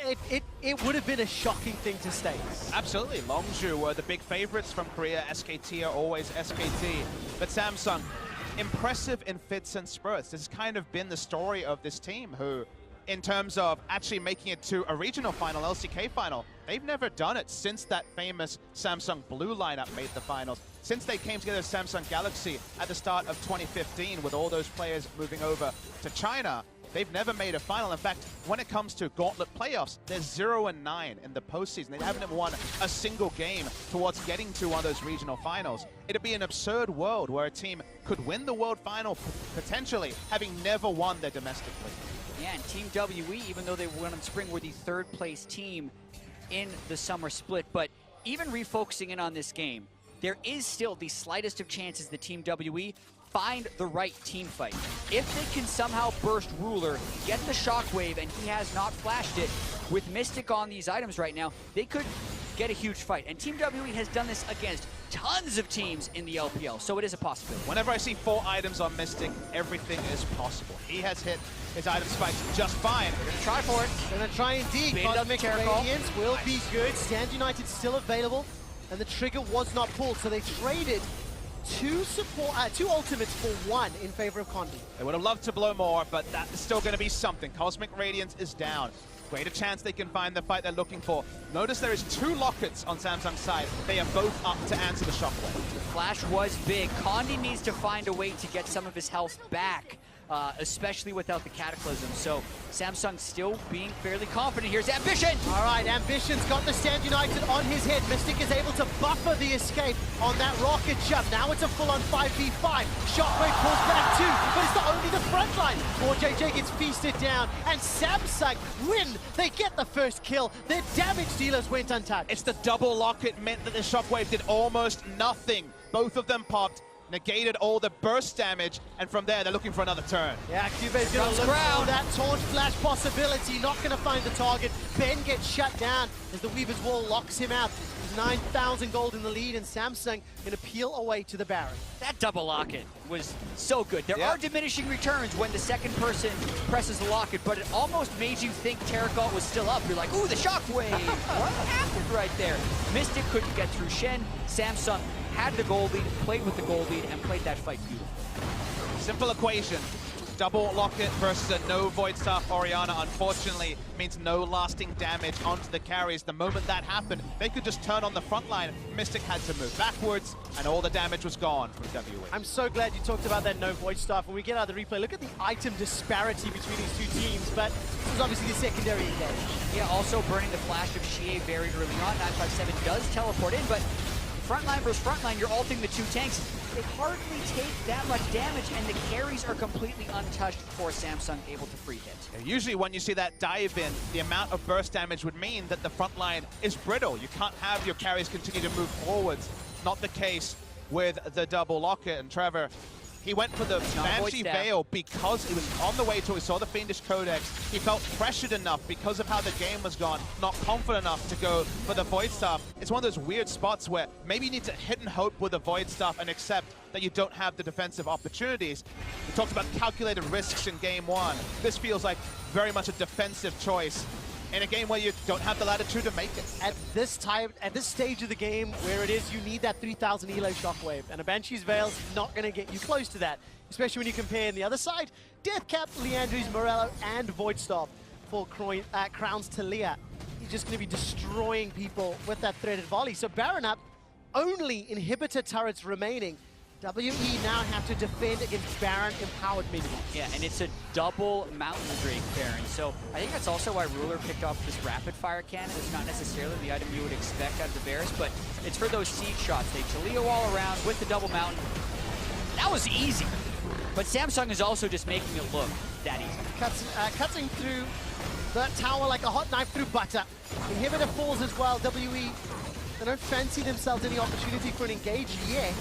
it would have been a shocking thing to state. Absolutely. Longzhu were the big favorites from Korea. SKT are always SKT. But Samsung, impressive in fits and spurts. This has kind of been the story of this team who, in terms of actually making it to a regional final, LCK final, they've never done it since that famous Samsung Blue lineup made the finals. Since they came together as Samsung Galaxy at the start of 2015 with all those players moving over to China, they've never made a final. In fact, when it comes to Gauntlet playoffs, they're 0-9 in the postseason. They haven't won a single game towards getting to one of those regional finals. It'd be an absurd world where a team could win the world final potentially, having never won their domestic league. Yeah, and Team WE, even though they won in spring, were the third place team in the summer split. But even refocusing in on this game, there is still the slightest of chances that Team WE find the right team fight. If they can somehow burst Ruler, get the Shockwave, and he has not flashed it, with Mystic on these items right now, they could get a huge fight. And Team WE has done this against tons of teams in the LPL, so it is a possibility. Whenever I see 4 items on Mystic, everything is possible. He has hit his item spikes just fine. They're gonna try for it. Gonna try indeed. Cosmic Radiance will be good. Stand United still available, and the trigger was not pulled, so they traded two ultimates for one in favor of Condi. They would have loved to blow more, but that is still going to be something. Cosmic Radiance is down. Greater chance they can find the fight they're looking for. Notice there is 2 lockets on Samsung's side. They are both up to answer the shockwave. The flash was big. Condi needs to find a way to get some of his health back, especially without the Cataclysm. So Samsung still being fairly confident. Here's Ambition! All right, Ambition's got the Stand United on his head. Mystic is able to buffer the escape on that rocket jump. Now it's a full-on 5v5. Shockwave pulls back 2, but it's not only the front line. 4JJ gets feasted down, and Samsung win. They get the first kill. Their damage dealers went untouched. It's the double locket meant that the shockwave did almost nothing. Both of them popped, negated all the burst damage, and from there they're looking for another turn. Yeah, Cube's gonna look for that taunt flash possibility, not gonna find the target. Ben gets shut down as the Weaver's Wall locks him out. 9,000 gold in the lead, and Samsung gonna peel away to the Baron. That double locket was so good. There are diminishing returns when the second person presses the locket, but it almost made you think Terracotta was still up. You're like, ooh, the shockwave! What happened right there? Mystic couldn't get through Shen. Samsung had the gold lead, played with the gold lead, and played that fight beautifully. Simple equation. Double locket versus a no Void Staff Orianna, unfortunately, means no lasting damage onto the carries. The moment that happened, they could just turn on the front line. Mystic had to move backwards, and all the damage was gone from WE. I'm so glad you talked about that no Void Staff. When we get out of the replay, look at the item disparity between these two teams, but this was obviously the secondary engage. Yeah, also burning the flash of Xie very early on. 957 does teleport in, but frontline versus frontline, you're ulting the 2 tanks. They hardly take that much damage, and the carries are completely untouched for Samsung, able to free hit. Usually when you see that dive in, the amount of burst damage would mean that the front line is brittle. You can't have your carries continue to move forwards. Not the case with the double locket, and Trevor, He went for the Banshee Veil because he was on the way to it. He saw the Fiendish Codex. He felt pressured enough because of how the game was gone, not confident enough to go for the Void Staff. It's one of those weird spots where maybe you need to hit and hope with the Void Staff and accept that you don't have the defensive opportunities. We talked about calculated risks in game one. This feels like very much a defensive choice in a game where you don't have the latitude to make it. At this stage of the game where it is, you need that 3000 elo shockwave, and a Banshee's Veil's not going to get you close to that, especially when you compare on the other side, Deathcap, Leandries, Morello, and Voidstaff for Crown's Talia. He's just going to be destroying people with that threaded volley. So Baron up, only inhibitor turrets remaining. WE now have to defend against Baron empowered minions. Yeah, and it's a double Mountain Drake Baron. So I think that's also why Ruler picked off this rapid fire cannon. It's not necessarily the item you would expect out of the Bears, but it's for those seed shots. They Talia all around with the double Mountain. That was easy. But Samsung is also just making it look that easy. Cutting through that tower like a hot knife through butter. Inhibitor falls as well. WE, they don't fancy themselves any opportunity for an engage yet.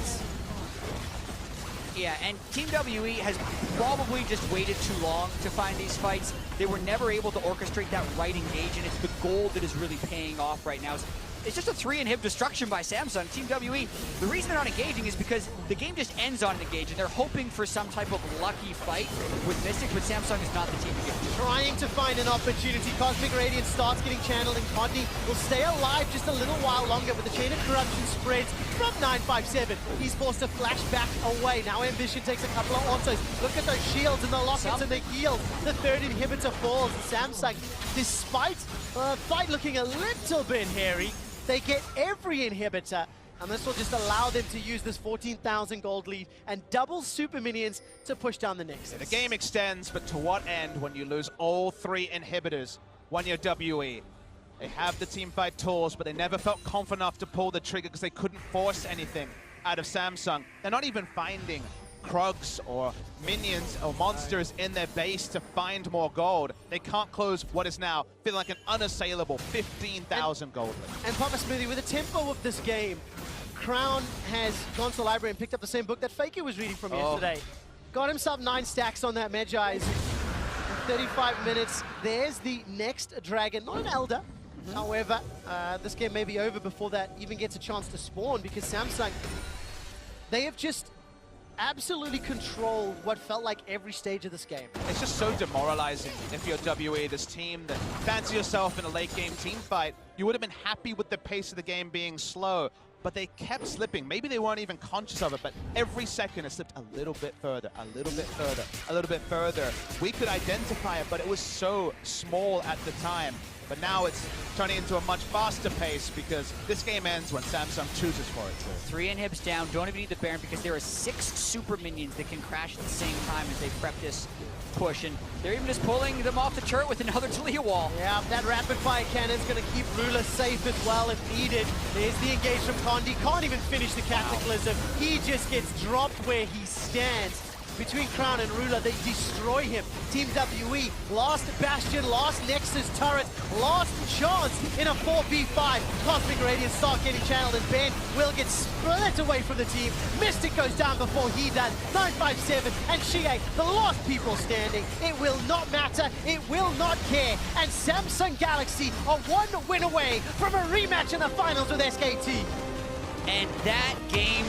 Yeah, and Team WE has probably just waited too long to find these fights. They were never able to orchestrate that right engage, and it's the gold that is really paying off right now. It's just a 3-inhib destruction by Samsung. Team WE, the reason they're not engaging is because the game just ends on an engage, and they're hoping for some type of lucky fight with Mystic, but Samsung is not the team to get to. Trying to find an opportunity. Cosmic Radiance starts getting channeled, and Condi will stay alive just a little while longer, but the chain of corruption spreads from 957. He's forced to flash back away. Now Ambition takes a couple of autos. Look at those shields and the lockets and the heals. The third inhibitor falls. Samsung, despite the fight looking a little bit hairy, they get every inhibitor, and this will just allow them to use this 14,000 gold lead and double super minions to push down the Nexus. The game extends, but to what end when you lose all 3 inhibitors when you're WE? They have the teamfight tools, but they never felt confident enough to pull the trigger because they couldn't force anything out of Samsung. They're not even finding Krugs or minions or monsters in their base to find more gold. They can't close what is now feeling like an unassailable 15,000 gold. And Papa Smoothie, with the tempo of this game, Crown has gone to the library and picked up the same book that Faker was reading from yesterday. Got himself 9 stacks on that Magi's. 35 minutes. There's the next dragon, not an Elder. However, this game may be over before that even gets a chance to spawn, because Samsung, they have just absolutely control what felt like every stage of this game. It's just so demoralizing if you're WE, this team that fancy yourself in a late game team fight. You would have been happy with the pace of the game being slow, but they kept slipping. Maybe they weren't even conscious of it, but every second it slipped a little bit further, a little bit further, a little bit further. We could identify it, but it was so small at the time. But now it's turning into a much faster pace because this game ends when Samsung chooses for it to. 3 inhibs down, don't even need the Baron because there are 6 super minions that can crash at the same time as they prep this push, and they're even just pulling them off the turret with another Talia wall. Yeah, that rapid fire cannon's going to keep Ruler safe as well if needed. There's the engage from Condi. Can't even finish the Cataclysm. He just gets dropped where he stands. Between Crown and Ruler, they destroy him. Team WE, last Bastion, last Nexus turret, last chance in a 4v5. Cosmic Radiance start getting channeled, and Ben will get split away from the team. Mystic goes down before he does. 957 and Shie, the last people standing. It will not matter, it will not care. And Samsung Galaxy are 1 win away from a rematch in the finals with SKT. And that game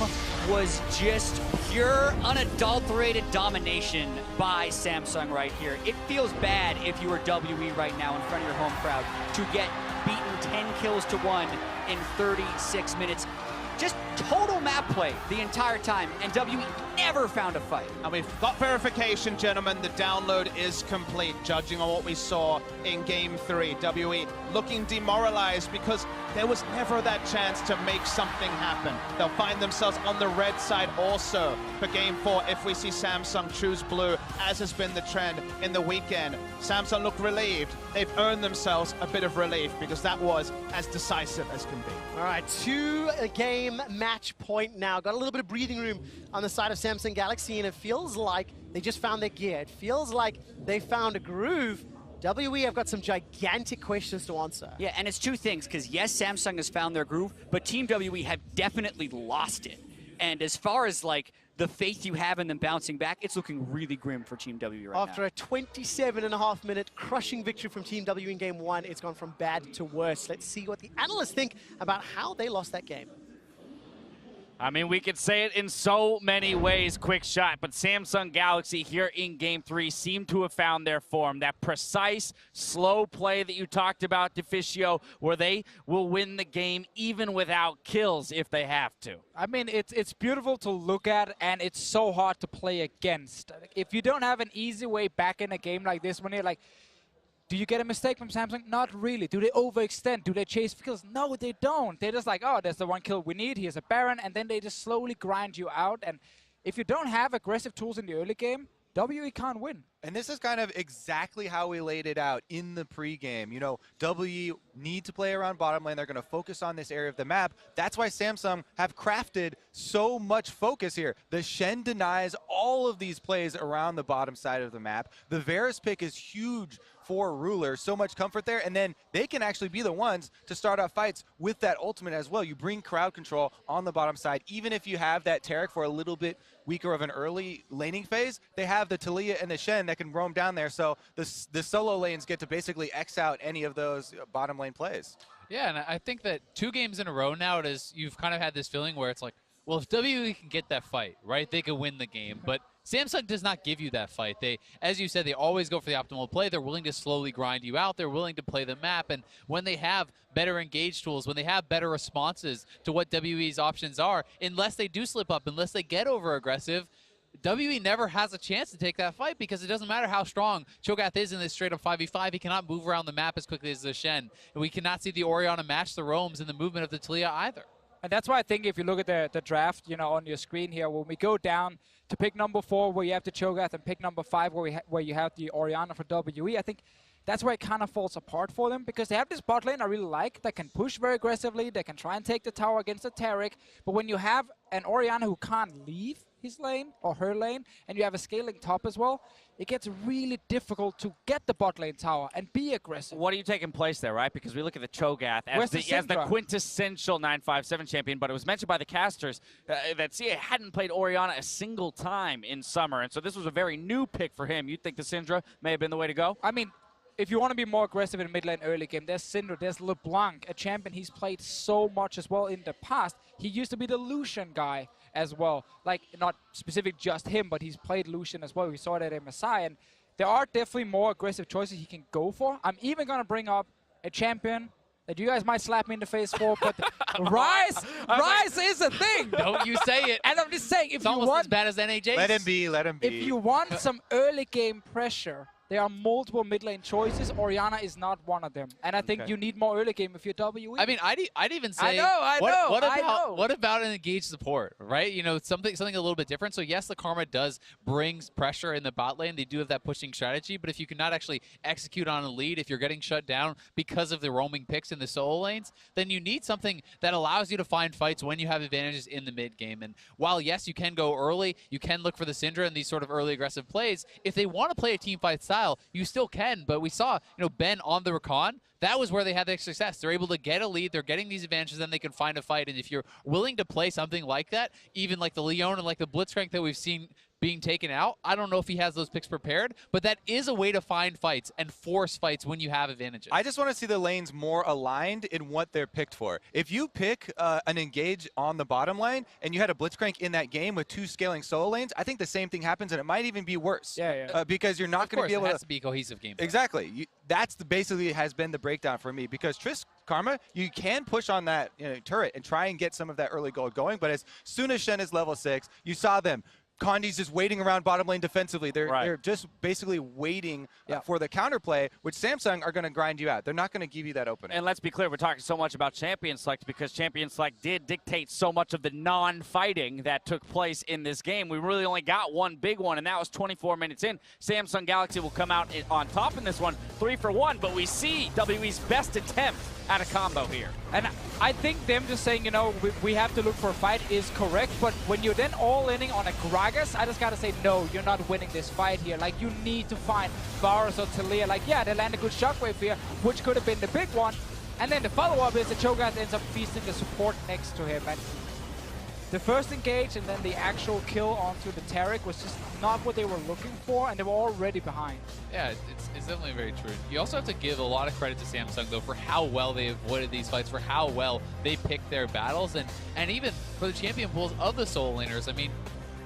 was just pure, unadulterated domination by Samsung right here. It feels bad if you are WE right now in front of your home crowd to get beaten 10 kills to 1 in 36 minutes. Just total map play the entire time, and WE never found a fight. And we've got verification, gentlemen. The download is complete, judging on what we saw in Game 3. WE looking demoralized because there was never that chance to make something happen. They'll find themselves on the red side also for Game 4 if we see Samsung choose blue, as has been the trend in the weekend. Samsung look relieved. They've earned themselves a bit of relief because that was as decisive as can be. All right, 2-game match point now. Got a little bit of breathing room on the side of Samsung Galaxy, and it feels like they just found their gear. It feels like they found a groove. WE have got some gigantic questions to answer. Yeah, and it's 2 things, because yes, Samsung has found their groove, but Team WE have definitely lost it. And as far as like the faith you have in them bouncing back, it's looking really grim for Team W right After now. a 27.5-minute crushing victory from Team W in Game 1, it's gone from bad to worse. Let's see what the analysts think about how they lost that game. I mean, we could say it in so many ways, quick shot, but Samsung Galaxy here in Game 3 seem to have found their form. That precise, slow play that you talked about, Deficio, where they will win the game even without kills if they have to. I mean, it's beautiful to look at, and it's so hard to play against. If you don't have an easy way back in a game like this, when you're like, do you get a mistake from Samsung? Not really. Do they overextend? Do they chase kills? No, they don't. They're just like, oh, there's the one kill we need. Here's a Baron. And then they just slowly grind you out. And if you don't have aggressive tools in the early game, WE can't win. And this is kind of exactly how we laid it out in the pregame. You know, WE need to play around bottom lane. They're going to focus on this area of the map. That's why Samsung have crafted so much focus here. The Shen denies all of these plays around the bottom side of the map. The Varus pick is huge for Ruler. So much comfort there. And then they can actually be the ones to start off fights with that ultimate as well. You bring crowd control on the bottom side. Even if you have that Taric for a little bit weaker of an early laning phase, they have the Taliyah and the Shen that can roam down there. So the solo lanes get to basically X out any of those bottom lane plays. Yeah, and I think that 2 games in a row now, you've kind of had this feeling where it's like, well, if WE can get that fight, right, they could win the game. But Samsung does not give you that fight. They, as you said, they always go for the optimal play. They're willing to slowly grind you out. They're willing to play the map. And when they have better engage tools, when they have better responses to what WE's options are, unless they do slip up, unless they get over-aggressive, WE never has a chance to take that fight because it doesn't matter how strong Cho'Gath is in this straight-up 5v5. He cannot move around the map as quickly as the Shen. And we cannot see the Orianna match the roams in the movement of the Taliyah either. And that's why I think if you look at the draft, you know, on your screen here, when we go down to pick number 4, where you have the Cho'Gath, and pick number 5, where you have the Orianna for WE, I think that's where it kind of falls apart for them, because they have this bot lane I really like that can push very aggressively. They can try and take the tower against the Taric. But when you have an Orianna who can't leave his lane or her lane, and you have a scaling top as well, it gets really difficult to get the bot lane tower and be aggressive. What are you taking place there, right? Because we look at the Cho'Gath as the quintessential 957 champion, but it was mentioned by the casters that CA hadn't played Orianna a single time in summer, and so this was a very new pick for him. You'd think the Syndra may have been the way to go? I mean, if you want to be more aggressive in mid lane early game, there's Syndra, there's LeBlanc, a champion he's played so much as well in the past. He used to be the Lucian guy as well. Like, not specific just him, but he's played Lucian as well. We saw that in Messiah. And there are definitely more aggressive choices he can go for. I'm even going to bring up a champion that you guys might slap me in the face for, but Rise is a thing. Don't you say it. And I'm just saying, if it's you almost want, as bad as NHA. Let him be, let him be. If you want some early game pressure, there are multiple mid lane choices. Orianna is not one of them. And I think you need more early game if you're WE. I mean, I'd even say, I know. What about an engaged support, right? You know, something a little bit different. So yes, the Karma does bring pressure in the bot lane. They do have that pushing strategy, but if you cannot actually execute on a lead, if you're getting shut down because of the roaming picks in the solo lanes, then you need something that allows you to find fights when you have advantages in the mid game. And while yes, you can go early, you can look for the Syndra and these sort of early aggressive plays. If they want to play a team fight style, you still can, but we saw, you know, Ben on the Rakan, that was where they had their success. They're able to get a lead, they're getting these advantages, then they can find a fight. And if you're willing to play something like that, even like the Leon and like the Blitzcrank that we've seen being taken out, I don't know if he has those picks prepared, but that is a way to find fights and force fights when you have advantages. I just want to see the lanes more aligned in what they're picked for. If you pick an engage on the bottom lane and you had a Blitzcrank in that game with 2 scaling solo lanes, I think the same thing happens, and it might even be worse. Because you're not going to be able to... It has to be a cohesive game. Exactly. That's basically has been the breakdown for me, because Triss Karma, you can push on that turret and try and get some of that early gold going, but as soon as Shen is level 6, you saw them. Condi's just waiting around bottom lane defensively. They're just basically waiting for the counterplay, which Samsung are going to grind you out. They're not going to give you that opening. And let's be clear, we're talking so much about Champion Select because Champion Select did dictate so much of the non-fighting that took place in this game. We really only got one big one, and that was 24 minutes in. Samsung Galaxy will come out on top in this one, 3-for-1, but we see WE's best attempt at a combo here. And I think them just saying, you know, we have to look for a fight is correct, but when you're then all-inning on a Gragas, I just gotta say, no, you're not winning this fight here. Like, you need to find Varus or Taliyah. Like, yeah, they land a good shockwave here, which could have been the big one. And then the follow-up is the Cho'Gath ends up feasting the support next to him. And the first engage and then the actual kill onto the Taric was just not what they were looking for, and they were already behind. Yeah, it's definitely very true. You also have to give a lot of credit to Samsung, though, for how well they avoided these fights, for how well they picked their battles, and even for the champion pools of the solo laners. I mean,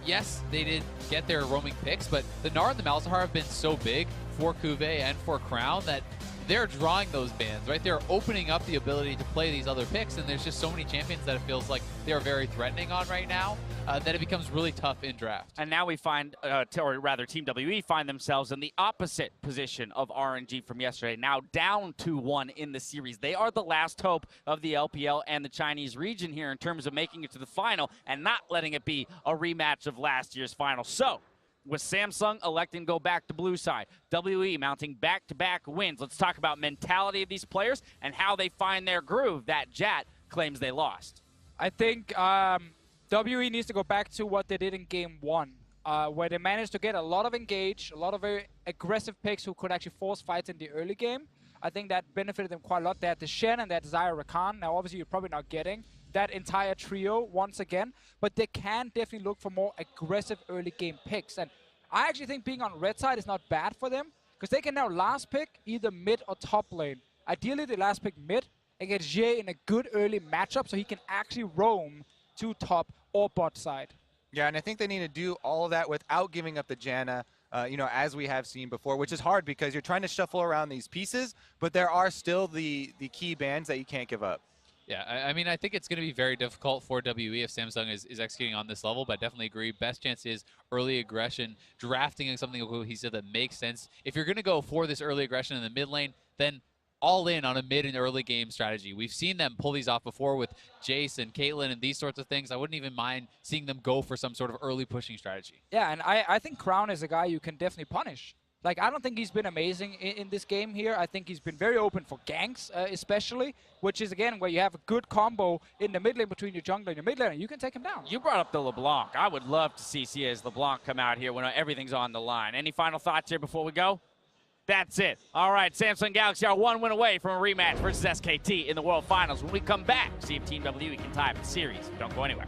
yes, they did get their roaming picks, but the Gnar and the Malzahar have been so big for Cuvée and for Crown that they're drawing those bans, right? They're opening up the ability to play these other picks, and there's just so many champions that it feels like they're very threatening on right now that it becomes really tough in draft. And now we find, or rather Team WE find themselves in the opposite position of RNG from yesterday, now down 2-1 in the series. They are the last hope of the LPL and the Chinese region here in terms of making it to the final and not letting it be a rematch of last year's final. So, with Samsung electing to go back to blue side, WE mounting back-to-back wins. Let's talk about mentality of these players and how they find their groove that Jat claims they lost. I think WE needs to go back to what they did in game 1, where they managed to get a lot of engage, a lot of very aggressive picks who could actually force fights in the early game. I think that benefited them quite a lot. They had the Shen and they had Zyra Rakan. Now, obviously, you're probably not getting that entire trio once again, but they can definitely look for more aggressive early game picks. And I actually think being on red side is not bad for them, because they can now last pick either mid or top lane. Ideally, they last pick mid and get Jay in a good early matchup so he can actually roam to top or bot side. Yeah, and I think they need to do all of that without giving up the Janna, you know, as we have seen before, which is hard because you're trying to shuffle around these pieces, but there are still the key bans that you can't give up. Yeah, I mean, I think it's going to be very difficult for WE if Samsung is executing on this level, but I definitely agree. Best chance is early aggression, drafting something cohesive that makes sense. If you're going to go for this early aggression in the mid lane, then all in on a mid and early game strategy. We've seen them pull these off before with Jace and Caitlyn and these sorts of things. I wouldn't even mind seeing them go for some sort of early pushing strategy. Yeah, and I think Crown is a guy you can definitely punish. Like, I don't think he's been amazing in this game here. I think he's been very open for ganks, especially, which is, again, where you have a good combo in the mid lane between your jungler and your mid lane, and you can take him down. You brought up the LeBlanc. I would love to see CA's LeBlanc come out here when everything's on the line. Any final thoughts here before we go? That's it. All right, Samsung Galaxy are 1 win away from a rematch versus SKT in the World Finals. When we come back, see if Team WE can tie up the series. Don't go anywhere.